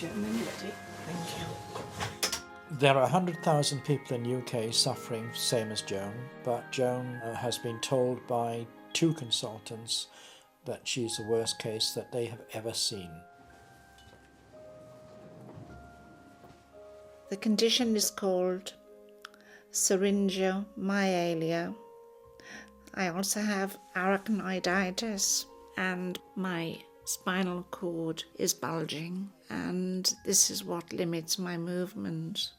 Joan, when you're ready. Thank you. There are 100,000 people in UK suffering, same as Joan, but Joan has been told by 2 consultants that she's the worst case that they have ever seen. The condition is called syringomyelia. I also have arachnoiditis and my spinal cord is bulging, and this is what limits my movement.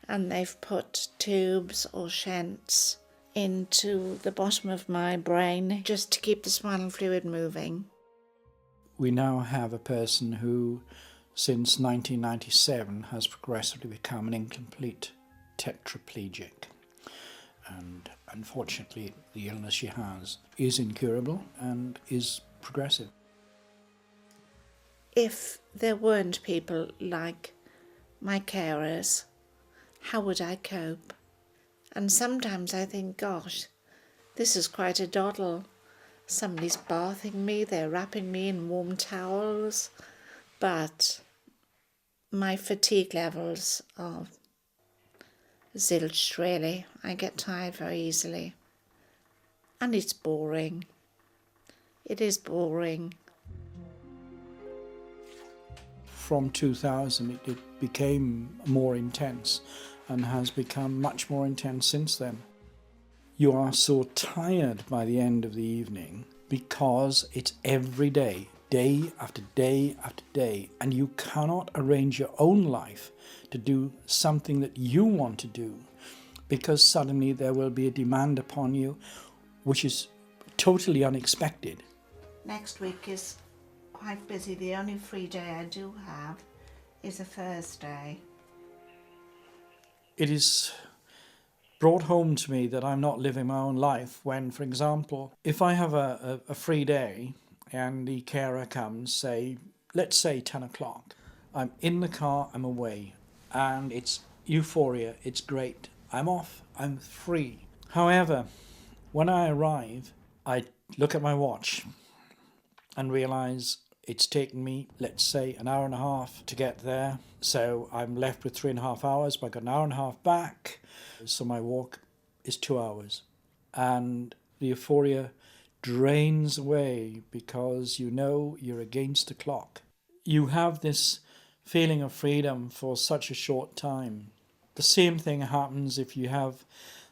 And they've put tubes or shunts into the bottom of my brain just to keep the spinal fluid moving. We now have a person who, since 1997, has progressively become an incomplete tetraplegic. And unfortunately, the illness she has is incurable and is progressive. If there weren't people like my carers, how would I cope? And sometimes I think, gosh, this is quite a doddle. Somebody's bathing me, they're wrapping me in warm towels, but my fatigue levels are zilch, really. I get tired very easily. And it's boring. It is boring. From 2000, it became more intense and has become much more intense since then. You are so tired by the end of the evening because it's every day, day after day after day, and you cannot arrange your own life to do something that you want to do because suddenly there will be a demand upon you which is totally unexpected. Next week is quite busy. The only free day I do have is a Thursday. It is brought home to me that I'm not living my own life when, for example, if I have a free day and the carer comes, say, let's say 10 o'clock, I'm in the car, I'm away, and it's euphoria, it's great. I'm off, I'm free. However, when I arrive, I look at my watch and realise it's taken me, let's say, an hour and a half to get there. So I'm left with 3.5 hours, but I got an hour and a half back. So my walk is 2 hours. And the euphoria drains away because you know you're against the clock. You have this feeling of freedom for such a short time. The same thing happens if you have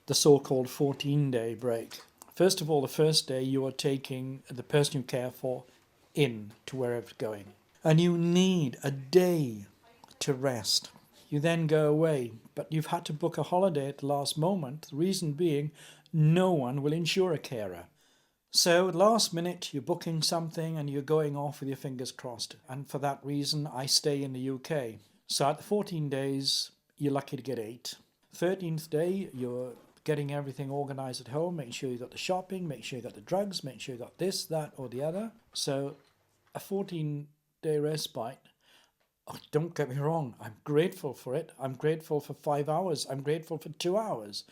the so-called 14-day break. First of all, the first day you are taking the person you care for in to wherever it's going. And you need a day to rest. You then go away, but you've had to book a holiday at the last moment, the reason being no one will insure a carer. So at last minute you're booking something and you're going off with your fingers crossed. And for that reason I stay in the UK. So at the 14 days you're lucky to get 8. 13th day you're getting everything organised at home, making sure you got the shopping, make sure you got the drugs, make sure you got this, that or the other. So a 14-day respite, oh, don't get me wrong, I'm grateful for it. I'm grateful for 5 hours. I'm grateful for 2 hours.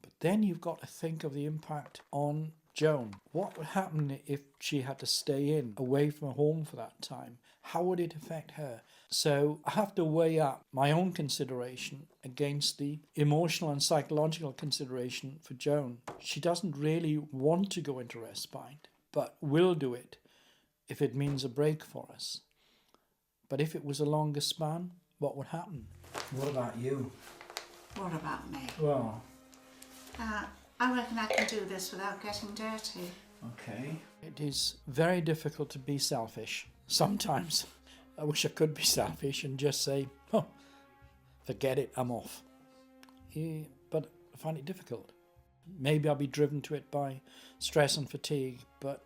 But then you've got to think of the impact on Joan. What would happen if she had to stay in, away from home for that time? How would it affect her? So I have to weigh up my own consideration against the emotional and psychological consideration for Joan. She doesn't really want to go into respite, but will do it if it means a break for us. But if it was a longer span, what would happen? What about you? What about me? Well, I reckon I can do this without getting dirty. okay. It is very difficult to be selfish. Sometimes I wish I could be selfish and just say, oh, forget it, I'm off. Yeah, but I find it difficult. Maybe I'll be driven to it by stress and fatigue, but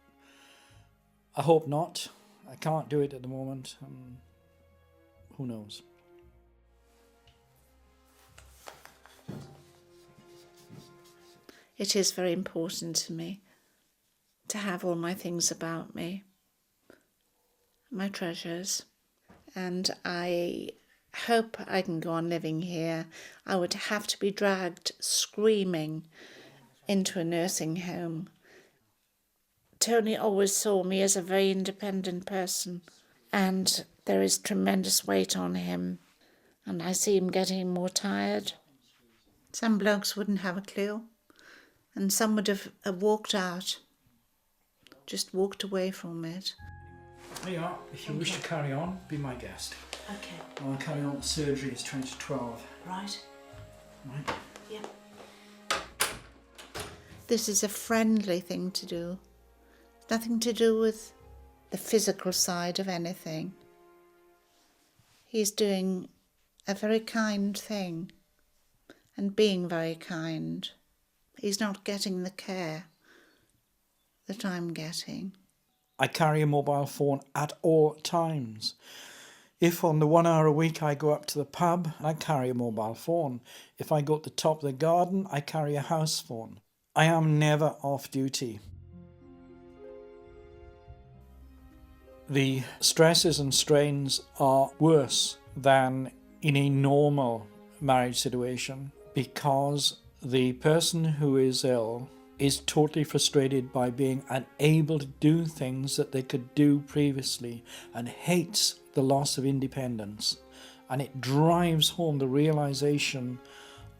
I hope not. I can't do it at the moment. Who knows? It is very important to me to have all my things about me, my treasures, and I hope I can go on living here. I would have to be dragged screaming into a nursing home. Tony always saw me as a very independent person, and there is tremendous weight on him, and I see him getting more tired. Some blokes wouldn't have a clue, and some would have walked out, just walked away from it. There you are. If you wish to carry on, be my guest. Okay. I'll carry on the surgery. It's 2012. Right. Right? Yep. This is a friendly thing to do. Nothing to do with the physical side of anything. He's doing a very kind thing and being very kind. He's not getting the care that I'm getting. I carry a mobile phone at all times. If on the 1 hour a week I go up to the pub, I carry a mobile phone. If I go to the top of the garden, I carry a house phone. I am never off duty. The stresses and strains are worse than in a normal marriage situation because the person who is ill is totally frustrated by being unable to do things that they could do previously and hates the loss of independence. And it drives home the realization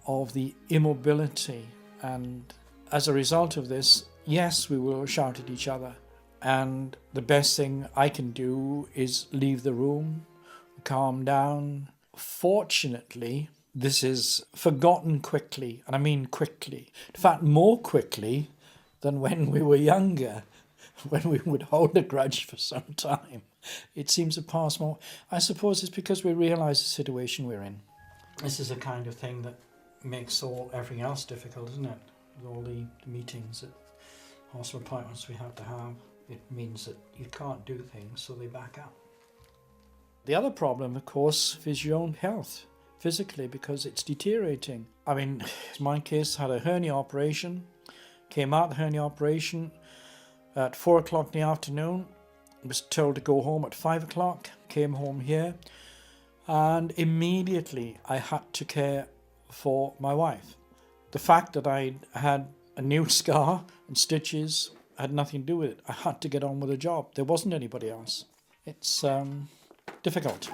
of the immobility. And as a result of this, yes, we will shout at each other. And the best thing I can do is leave the room, calm down. Fortunately, this is forgotten quickly, and I mean quickly. In fact, more quickly than when we were younger, when we would hold a grudge for some time. It seems to pass more. I suppose it's because we realise the situation we're in. This is the kind of thing that makes everything else difficult, isn't it? With all the meetings, hospital appointments we have to have. It means that you can't do things, so they back up. The other problem, of course, is your own health, physically, because it's deteriorating. I mean, in my case, I had a hernia operation, came out of the hernia operation at 4 o'clock in the afternoon, was told to go home at 5 o'clock, came home here, and immediately I had to care for my wife. The fact that I had a new scar and stitches had nothing to do with it. I had to get on with the job. There wasn't anybody else. It's difficult.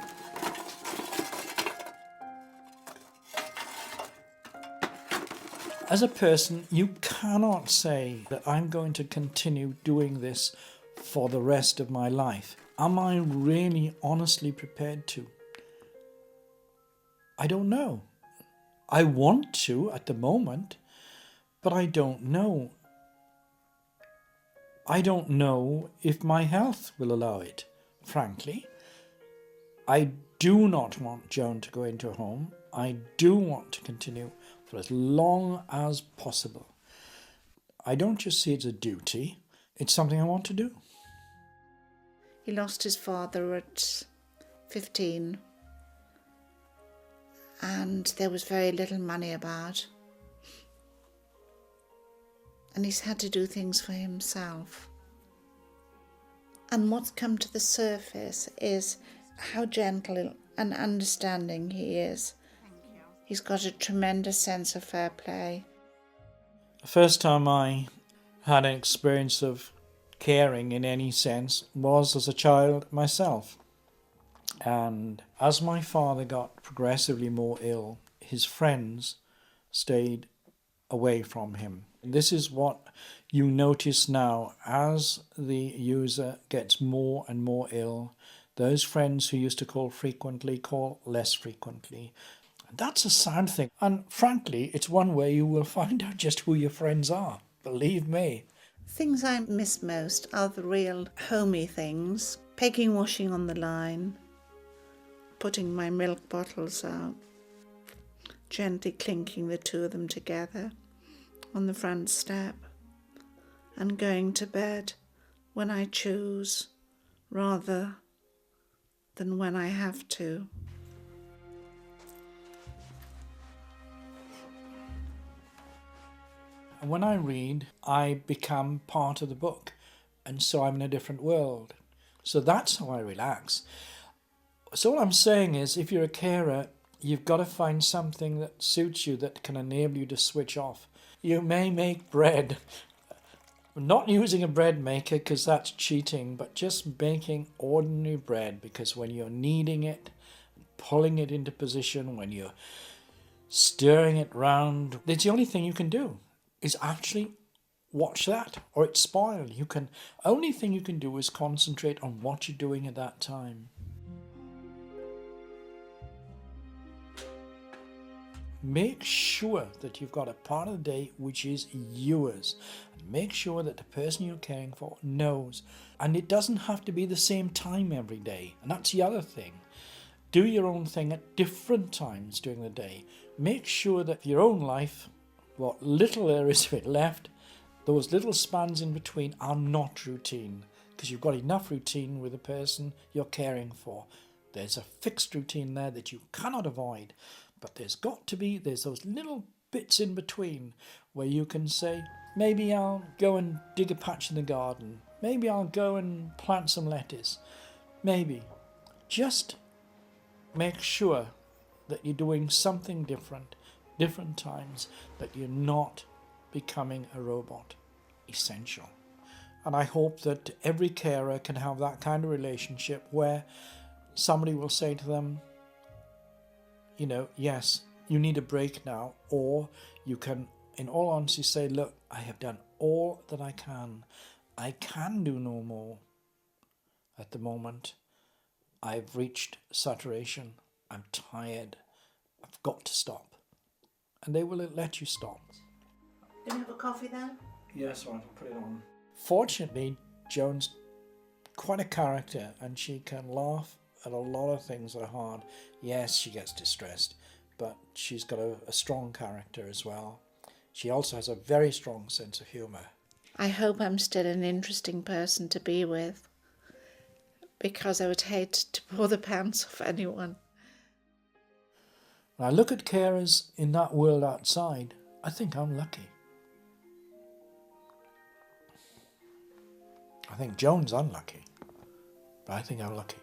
As a person, you cannot say that I'm going to continue doing this for the rest of my life. Am I really honestly prepared to? I don't know. I want to at the moment, but I don't know. I don't know if my health will allow it, frankly. I do not want Joan to go into a home. I do want to continue for as long as possible. I don't just see it as a duty, it's something I want to do. He lost his father at 15, and there was very little money about. And he's had to do things for himself. And what's come to the surface is how gentle and understanding he is. He's got a tremendous sense of fair play. The first time I had an experience of caring in any sense was as a child myself. And as my father got progressively more ill, his friends stayed away from him. This is what you notice now as the user gets more and more ill. Those friends who used to call frequently call less frequently. That's a sad thing. And frankly, it's one way you will find out just who your friends are. Believe me. Things I miss most are the real homey things. Pegging washing on the line, putting my milk bottles out, gently clinking the two of them together on the front step, and going to bed when I choose rather than when I have to. And when I read, I become part of the book, and so I'm in a different world. So that's how I relax. So all I'm saying is, if you're a carer, you've got to find something that suits you, that can enable you to switch off. You may make bread Not using a bread maker because that's cheating, but just making ordinary bread, because when you're kneading it, pulling it into position, when you're stirring it round, it's the only thing you can do is actually watch that, or it's spoiled. Only thing you can do is concentrate on what you're doing at that time. Make sure that you've got a part of the day which is yours. Make sure that the person you're caring for knows. And it doesn't have to be the same time every day. And that's the other thing. Do your own thing at different times during the day. Make sure that your own life, what little there is of it left, those little spans in between are not routine, because you've got enough routine with the person you're caring for. There's a fixed routine there that you cannot avoid. But there's those little bits in between where you can say, maybe I'll go and dig a patch in the garden. Maybe I'll go and plant some lettuce. Maybe. Just make sure that you're doing something different times, that you're not becoming a robot. Essential. And I hope that every carer can have that kind of relationship where somebody will say to them, yes, you need a break now, or you can, in all honesty, say, look, I have done all that I can. I can do no more. At the moment, I've reached saturation. I'm tired. I've got to stop. And they will let you stop. Can you have a coffee then? Yes, I'll put it on. Fortunately, Joan's quite a character, and she can laugh at a lot of things that are hard. Yes, she gets distressed, but she's got a strong character as well. She also has a very strong sense of humour. I hope I'm still an interesting person to be with, because I would hate to pull the pants off anyone. When I look at carers in that world outside, I think I'm lucky. I think Joan's unlucky, but I think I'm lucky.